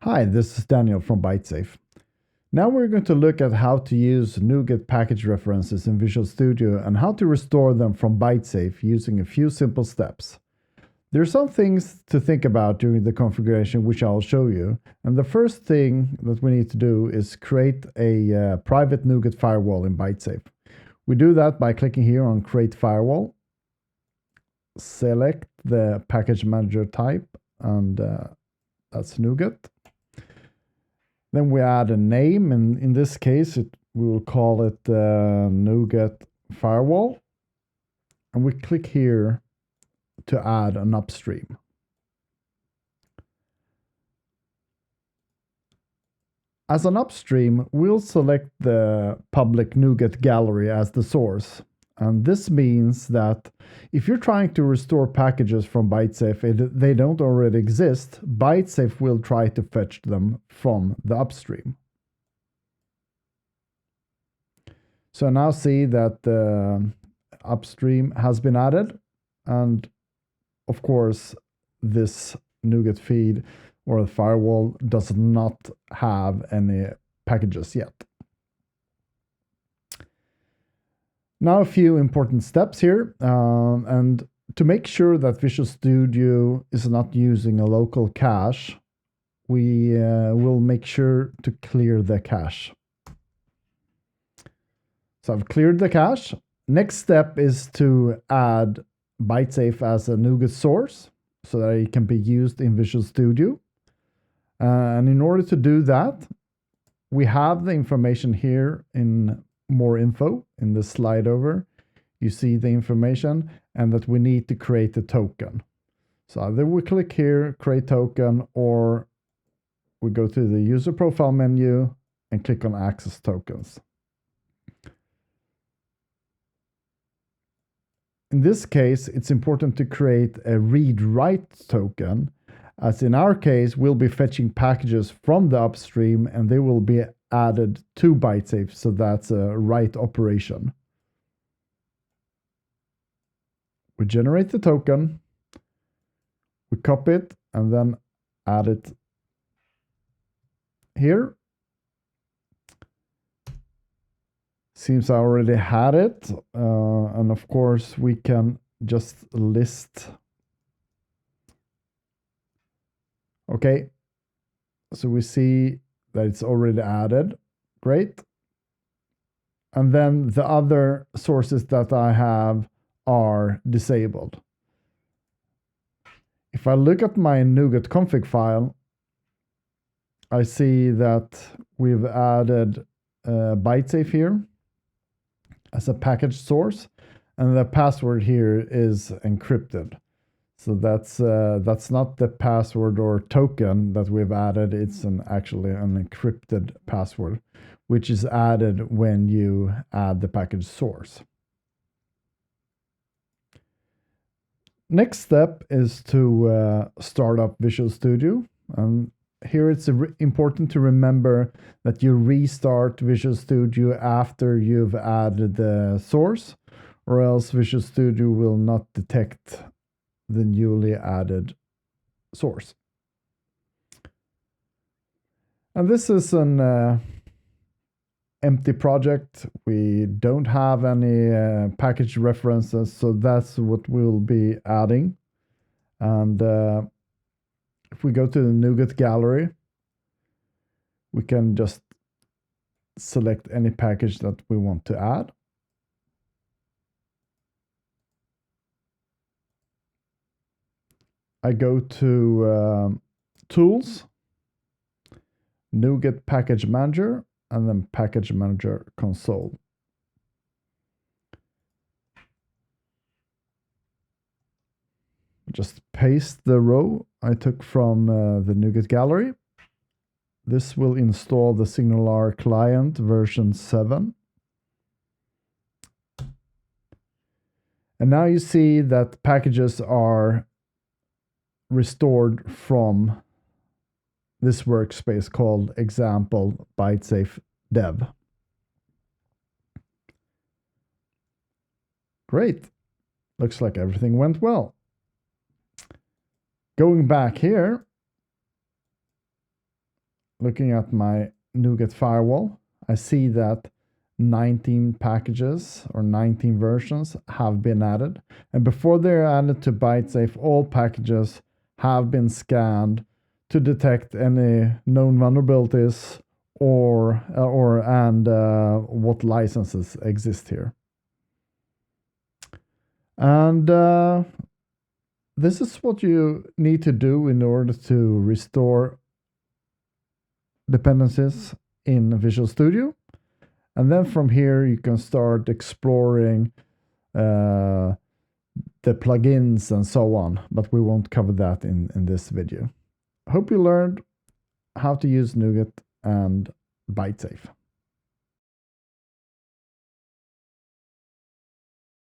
Hi, this is Daniel from Bytesafe. Now we're going to look at how to use NuGet package references in Visual Studio and how to restore them from Bytesafe using a few simple steps. There are some things to think about during the configuration which I'll show you. And the first thing that we need to do is create a private NuGet firewall in Bytesafe. We do that by clicking here on Create Firewall, select the package manager type, and that's NuGet. Then we add a name, and in this case, we will call it NuGet Firewall. And we click here to add an upstream. As an upstream, we'll select the public NuGet gallery as the source. And this means that if you're trying to restore packages from Bytesafe, they don't already exist, Bytesafe will try to fetch them from the upstream. So now see that the upstream has been added. And of course, this NuGet feed or the firewall does not have any packages yet. Now a few important steps here, and to make sure that Visual Studio is not using a local cache, we will make sure to clear the cache. So I've cleared the cache. Next step is to add Bytesafe as a NuGet source so that it can be used in Visual Studio. And in order to do that, we have the information here in more info in the slide over. You see the information and that we need to create a token. So either we click here, create token, or we go to the user profile menu and click on access tokens. In this case, it's important to create a read-write token, as in our case, we'll be fetching packages from the upstream and they will be added to Bytesafe, so that's a write operation. We generate the token, we copy it, and then add it here. Seems I already had it, and of course we can just list. Okay, so we see that it's already added. Great. And then the other sources that I have are disabled. If I look at my nuget.config file, I see that we've added Bytesafe here as a package source, and the password here is encrypted. So that's not the password or token that we've added. It's actually an encrypted password, which is added when you add the package source. Next step is to start up Visual Studio. Here it's important to remember that you restart Visual Studio after you've added the source, or else Visual Studio will not detect the newly added source. And this is an empty project. We don't have any package references, so that's what we'll be adding. And if we go to the NuGet gallery, we can just select any package that we want to add. I go to Tools, NuGet Package Manager, and then Package Manager Console. Just paste the row I took from the NuGet gallery. This will install the SignalR Client version 7. And now you see that packages are restored from this workspace called example Bytesafe dev. Great. Looks like everything went well. Going back here, looking at my NuGet firewall, I see that 19 packages or 19 versions have been added. And before they're added to Bytesafe, all packages have been scanned to detect any known vulnerabilities or what licenses exist here. And this is what you need to do in order to restore dependencies in Visual Studio. And then from here, you can start exploring the plugins and so on, but we won't cover that in this video. Hope you learned how to use NuGet and Bytesafe.